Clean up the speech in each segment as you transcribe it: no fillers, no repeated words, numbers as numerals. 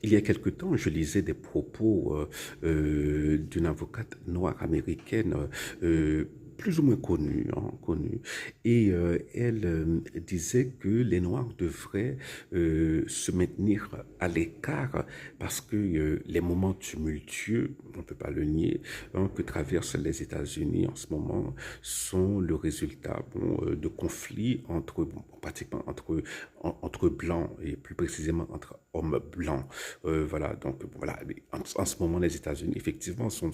Il y a quelque temps, je lisais des propos d'une avocate noire américaine plus ou moins connue, hein, connue. Et elle disait que les Noirs devraient se maintenir à l'écart parce que les moments tumultueux, on ne peut pas le nier, hein, que traversent les États-Unis en ce moment sont le résultat de conflits entre, bon, pratiquement entre blancs et plus précisément entre hommes blancs. Voilà, donc voilà, en ce moment, les États-Unis, effectivement, sont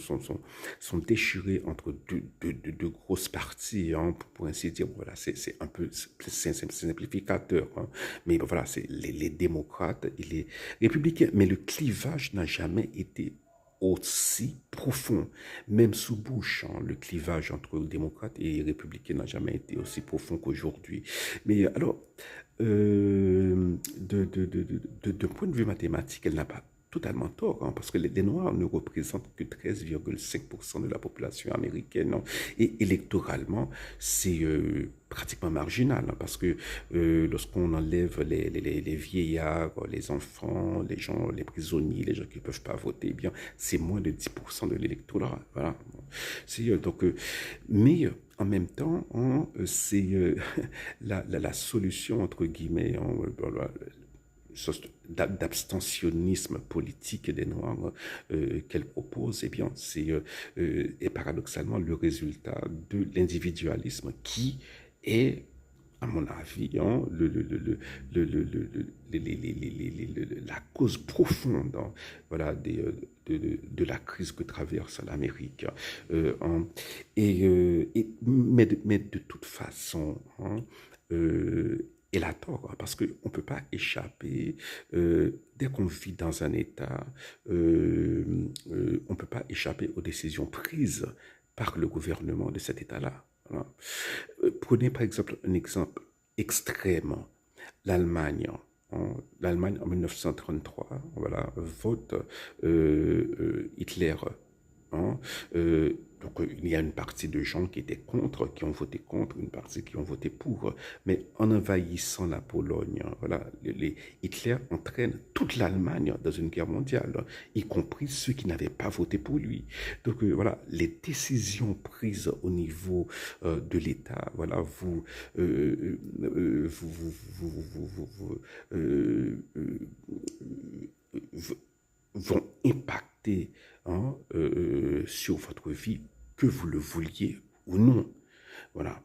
déchirés entre deux grosses parties, hein, pour ainsi dire. Voilà, c'est un peu c'est simplificateur, hein, mais bon, voilà, c'est les démocrates et les républicains. Mais le clivage n'a jamais été aussi profond. Même sous Bush, hein, le clivage entre démocrates et républicains n'a jamais été aussi profond qu'aujourd'hui. Mais alors, d'un point de vue mathématique, elle n'a pas totalement tort, hein, parce que les Noirs ne représentent que 13,5% de la population américaine, hein, et électoralement, c'est pratiquement marginal, hein, parce que lorsqu'on enlève les vieillards, les enfants, les gens, les prisonniers, les gens qui ne peuvent pas voter, eh bien, c'est moins de 10% de l'électorat. Voilà. C'est, donc, mais en même temps, hein, c'est la solution, entre guillemets, hein, voilà, sorte d'abstentionnisme politique des Noirs qu'elle propose, eh bien, c'est est paradoxalement le résultat de l'individualisme qui est, à mon avis, hein, la cause profonde, hein, voilà, de la crise que traverse l'Amérique. Hein. Mais de toute façon, hein, elle a tort, hein, parce qu'on ne peut pas échapper, dès qu'on vit dans un État, on ne peut pas échapper aux décisions prises par le gouvernement de cet État-là. Voilà. Prenez par exemple un exemple extrême, l'Allemagne. Hein. L'Allemagne en 1933, voilà, vote Hitler. Hein. Donc il y a une partie de gens qui étaient contre, qui ont voté contre, une partie qui ont voté pour. Mais en envahissant la Pologne, voilà, Hitler entraîne toute l'Allemagne dans une guerre mondiale, y compris ceux qui n'avaient pas voté pour lui. Donc voilà, les décisions prises au niveau de l'État, voilà, vont impacter, hein, sur votre vie, que vous le vouliez ou non. Voilà.